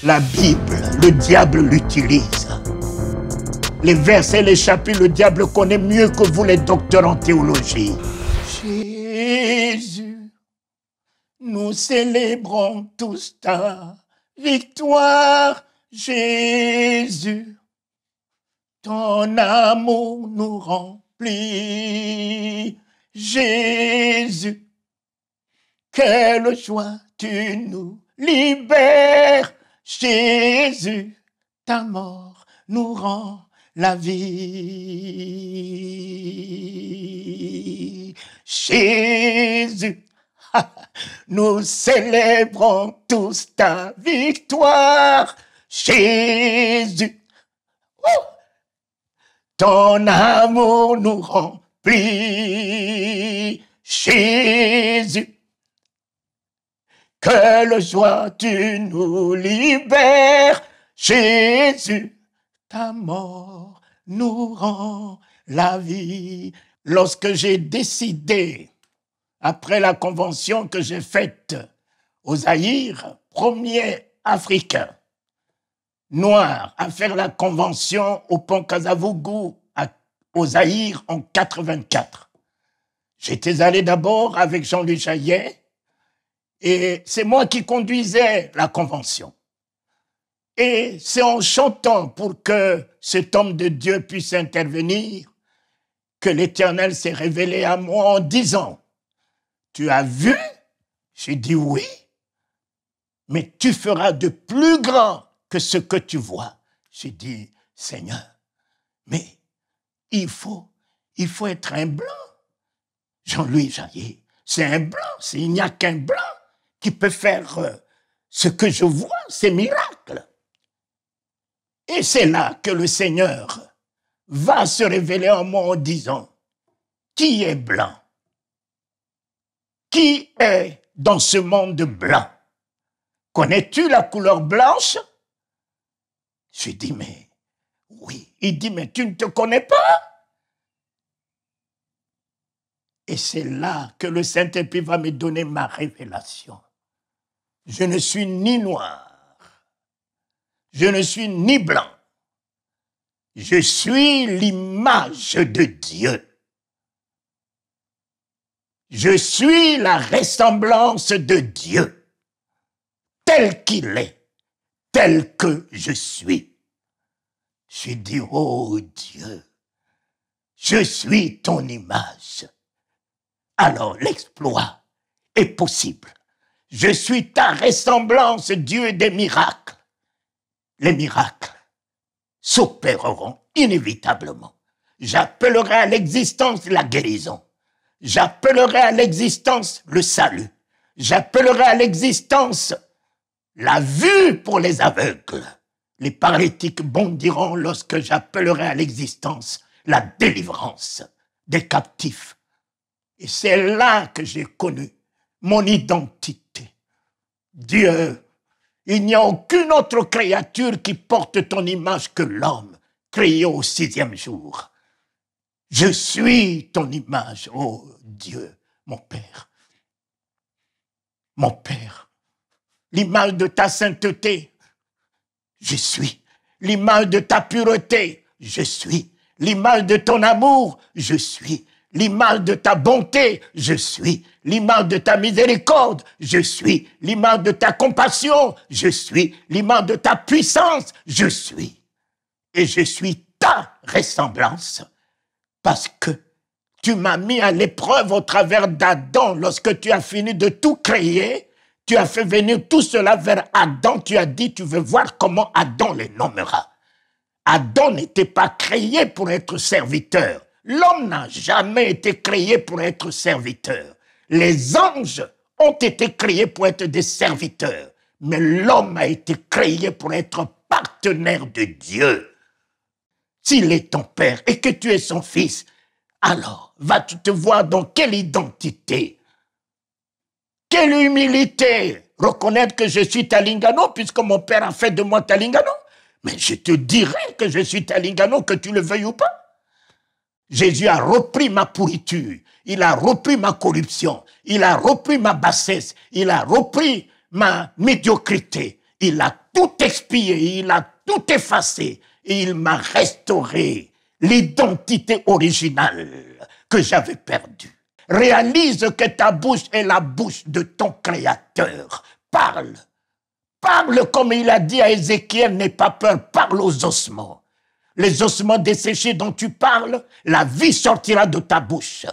La Bible, le diable l'utilise. Les versets, les chapitres, le diable connaît mieux que vous les docteurs en théologie. Jésus, nous célébrons tous ta victoire. Jésus, ton amour nous remplit. Jésus, quelle joie tu nous libères. Jésus, ta mort nous rend la vie. Jésus, nous célébrons tous ta victoire. Jésus, ton amour nous remplit. Jésus, quelle joie tu nous libères. Jésus, ta mort nous rend la vie. Lorsque j'ai décidé, après la convention que j'ai faite au Zaïre, premier Africain noir à faire la convention au pont Kasavubu au Zaïre en 84. J'étais allé d'abord avec Jean-Louis Jaillet et c'est moi qui conduisais la convention. Et c'est en chantant pour que cet homme de Dieu puisse intervenir que l'Éternel s'est révélé à moi en disant « Tu as vu ?» J'ai dit « Oui, mais tu feras de plus grand que ce que tu vois. » J'ai dit « Seigneur, mais il faut être un blanc. » Jean-Louis Jaillet, c'est un blanc, il n'y a qu'un blanc qui peut faire ce que je vois, ces miracles. Et c'est là que le Seigneur va se révéler en moi en disant, qui est blanc? Qui est dans ce monde blanc? Connais-tu la couleur blanche? Je dis, mais oui. Il dit, mais tu ne te connais pas? Et c'est là que le Saint-Esprit va me donner ma révélation. Je ne suis ni noir. Je ne suis ni blanc. Je suis l'image de Dieu. Je suis la ressemblance de Dieu, tel qu'il est, tel que je suis. Je dis, oh Dieu, je suis ton image. Alors l'exploit est possible. Je suis ta ressemblance, Dieu des miracles. Les miracles s'opéreront inévitablement. J'appellerai à l'existence la guérison. J'appellerai à l'existence le salut. J'appellerai à l'existence la vue pour les aveugles. Les paralytiques bondiront lorsque j'appellerai à l'existence la délivrance des captifs. Et c'est là que j'ai connu mon identité. Dieu, il n'y a aucune autre créature qui porte ton image que l'homme, créé au 6e jour. Je suis ton image, oh Dieu, mon Père. Mon Père, l'image de ta sainteté, je suis. L'image de ta pureté, je suis. L'image de ton amour, je suis. L'image de ta bonté, je suis. L'image de ta miséricorde, je suis. L'image de ta compassion, je suis. L'image de ta puissance, je suis. Et je suis ta ressemblance parce que tu m'as mis à l'épreuve au travers d'Adam. Lorsque tu as fini de tout créer, tu as fait venir tout cela vers Adam. Tu as dit, tu veux voir comment Adam les nommera. Adam n'était pas créé pour être serviteur. L'homme n'a jamais été créé pour être serviteur. Les anges ont été créés pour être des serviteurs. Mais l'homme a été créé pour être partenaire de Dieu. S'il est ton père et que tu es son fils, alors vas-tu te voir dans quelle identité? Quelle humilité! Reconnaître que je suis Talingano puisque mon père a fait de moi Talingano. Mais je te dirai que je suis Talingano, que tu le veuilles ou pas. Jésus a repris ma pourriture, il a repris ma corruption, il a repris ma bassesse, il a repris ma médiocrité, il a tout expié, il a tout effacé et il m'a restauré l'identité originale que j'avais perdue. Réalise que ta bouche est la bouche de ton Créateur. Parle. Parle comme il a dit à Ézéchiel, n'aie pas peur, parle aux ossements. Les ossements desséchés dont tu parles, la vie sortira de ta bouche.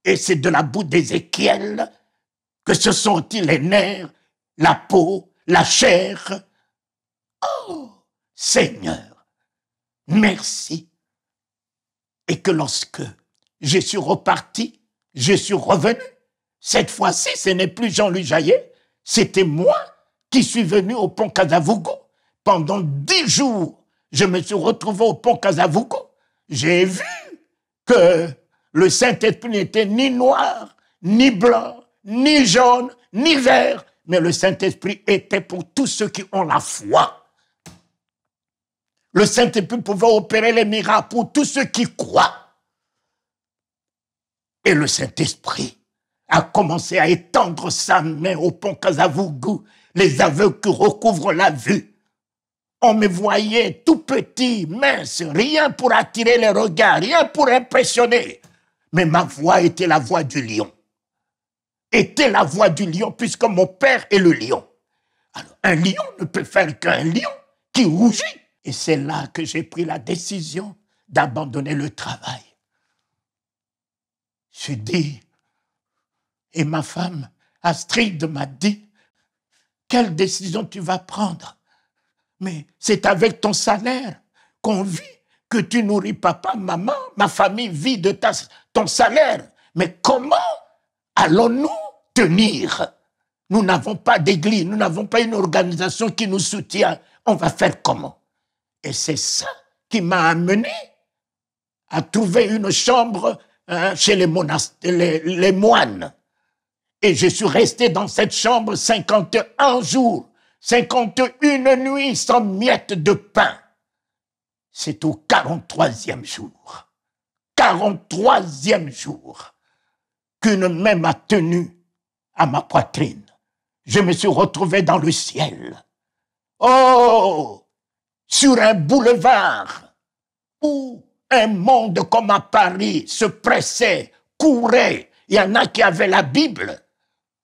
Et c'est de la bouche d'Ézéchiel que se sont-ils les nerfs, la peau, la chair. Oh, Seigneur, merci. Et que lorsque je suis reparti, je suis revenu, cette fois-ci, ce n'est plus Jean-Louis Jaillet, c'était moi qui suis venu au pont Kasavubu. Pendant 10 jours, je me suis retrouvé au pont Kasavubu. J'ai vu que le Saint-Esprit n'était ni noir, ni blanc, ni jaune, ni vert, mais le Saint-Esprit était pour tous ceux qui ont la foi. Le Saint-Esprit pouvait opérer les miracles pour tous ceux qui croient. Et le Saint-Esprit a commencé à étendre sa main au pont Kasavubu, les aveugles qui recouvrent la vue. On me voyait tout petit, mince, rien pour attirer les regards, rien pour impressionner. Mais ma voix était la voix du lion. Était la voix du lion, puisque mon père est le lion. Alors, un lion ne peut faire qu'un lion qui rougit. Et c'est là que j'ai pris la décision d'abandonner le travail. Je dis, et ma femme, Astrid, m'a dit, quelle décision tu vas prendre? Mais c'est avec ton salaire qu'on vit, que tu nourris papa, maman, ma famille vit de ton salaire. Mais comment allons-nous tenir? Nous n'avons pas d'église, nous n'avons pas une organisation qui nous soutient. On va faire comment? Et c'est ça qui m'a amené à trouver une chambre chez les moines. Et je suis resté dans cette chambre 51 jours, 51 nuits sans miette de pain. C'est au 43e jour, 43e jour, qu'une main m'a tenu à ma poitrine. Je me suis retrouvé dans le ciel. Oh, sur un boulevard où un monde comme à Paris se pressait, courait. Il y en a qui avaient la Bible.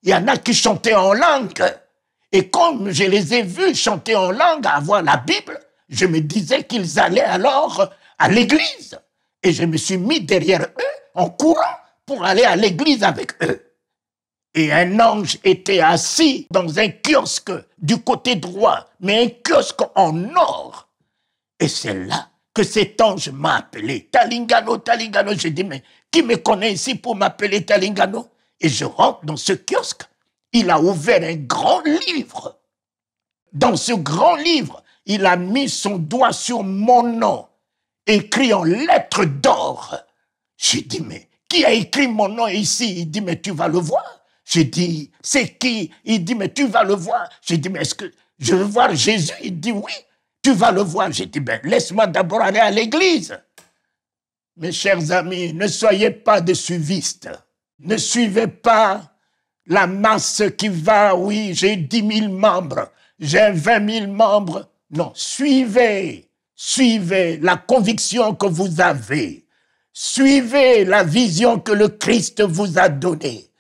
Il y en a qui chantaient en langue. Et comme je les ai vus chanter en langue, avoir la Bible, je me disais qu'ils allaient alors à l'église. Et je me suis mis derrière eux en courant pour aller à l'église avec eux. Et un ange était assis dans un kiosque du côté droit, mais un kiosque en or. Et c'est là que cet ange m'a appelé. Talingano, Talingano. J'ai dit, mais qui me connaît ici pour m'appeler Talingano? Et je rentre dans ce kiosque. Il a ouvert un grand livre. Dans ce grand livre, il a mis son doigt sur mon nom, écrit en lettres d'or. J'ai dit, mais qui a écrit mon nom ici? Il dit, mais tu vas le voir. J'ai dit, c'est qui? Il dit, mais tu vas le voir. J'ai dit, mais est-ce que je veux voir Jésus? Il dit, oui, tu vas le voir. J'ai dit, ben, laisse-moi d'abord aller à l'église. Mes chers amis, ne soyez pas des suivistes. Ne suivez pas la masse qui va, oui, j'ai 10 000 membres, j'ai 20 000 membres. Non, suivez la conviction que vous avez. Suivez la vision que le Christ vous a donnée.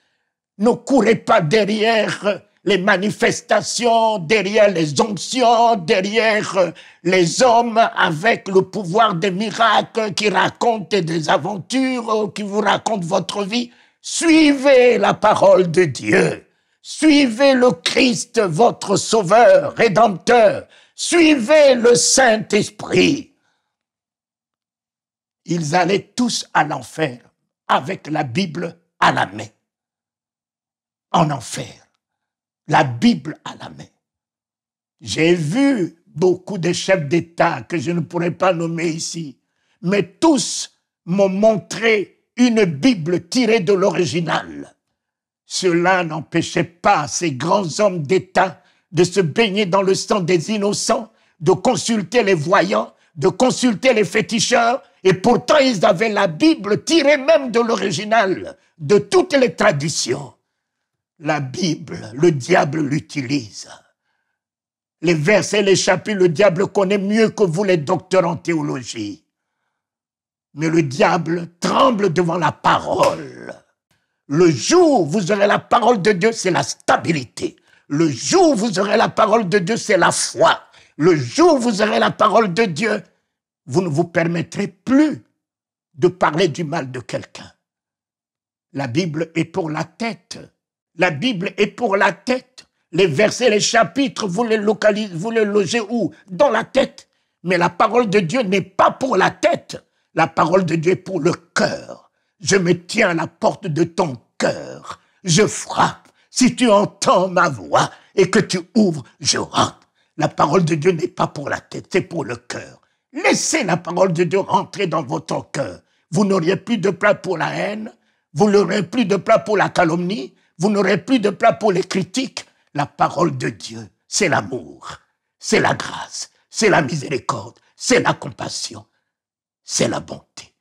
Ne courez pas derrière les manifestations, derrière les onctions, derrière les hommes avec le pouvoir des miracles qui racontent des aventures, qui vous racontent votre vie. Suivez la parole de Dieu. Suivez le Christ, votre sauveur, rédempteur. Suivez le Saint-Esprit. Ils allaient tous à l'enfer avec la Bible à la main. En enfer. La Bible à la main. J'ai vu beaucoup de chefs d'État que je ne pourrais pas nommer ici, mais tous m'ont montré une Bible tirée de l'original. Cela n'empêchait pas ces grands hommes d'État de se baigner dans le sang des innocents, de consulter les voyants, de consulter les féticheurs, et pourtant ils avaient la Bible tirée même de l'original, de toutes les traditions. La Bible, le diable l'utilise. Les versets, les chapitres, le diable connaît mieux que vous les docteurs en théologie. Mais le diable tremble devant la parole. Le jour où vous aurez la parole de Dieu, c'est la stabilité. Le jour où vous aurez la parole de Dieu, c'est la foi. Le jour où vous aurez la parole de Dieu, vous ne vous permettrez plus de parler du mal de quelqu'un. La Bible est pour la tête. La Bible est pour la tête. Les versets, les chapitres, vous les localisez, vous les logez où? Dans la tête. Mais la parole de Dieu n'est pas pour la tête. La parole de Dieu est pour le cœur. Je me tiens à la porte de ton cœur. Je frappe. Si tu entends ma voix et que tu ouvres, je rentre. La parole de Dieu n'est pas pour la tête, c'est pour le cœur. Laissez la parole de Dieu rentrer dans votre cœur. Vous n'auriez plus de place pour la haine. Vous n'aurez plus de place pour la calomnie. Vous n'aurez plus de place pour les critiques. La parole de Dieu, c'est l'amour, c'est la grâce, c'est la miséricorde, c'est la compassion, c'est la bonté.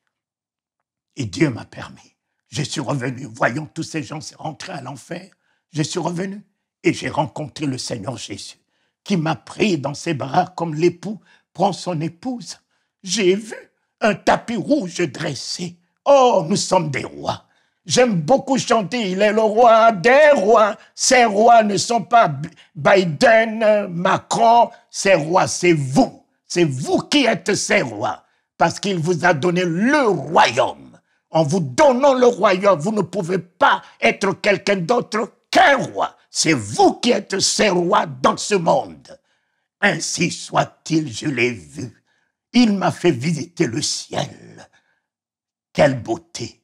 Et Dieu m'a permis. Je suis revenu, voyant tous ces gens rentrer à l'enfer, je suis revenu et j'ai rencontré le Seigneur Jésus qui m'a pris dans ses bras comme l'époux prend son épouse. J'ai vu un tapis rouge dressé. Oh, nous sommes des rois. J'aime beaucoup chanter, il est le roi des rois. Ces rois ne sont pas Biden, Macron, ces rois, c'est vous. C'est vous qui êtes ces rois, parce qu'il vous a donné le royaume. En vous donnant le royaume, vous ne pouvez pas être quelqu'un d'autre qu'un roi. C'est vous qui êtes ces rois dans ce monde. Ainsi soit-il, je l'ai vu. Il m'a fait visiter le ciel. Quelle beauté!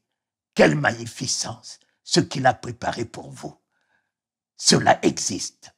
Quelle magnificence, ce qu'il a préparé pour vous. Cela existe.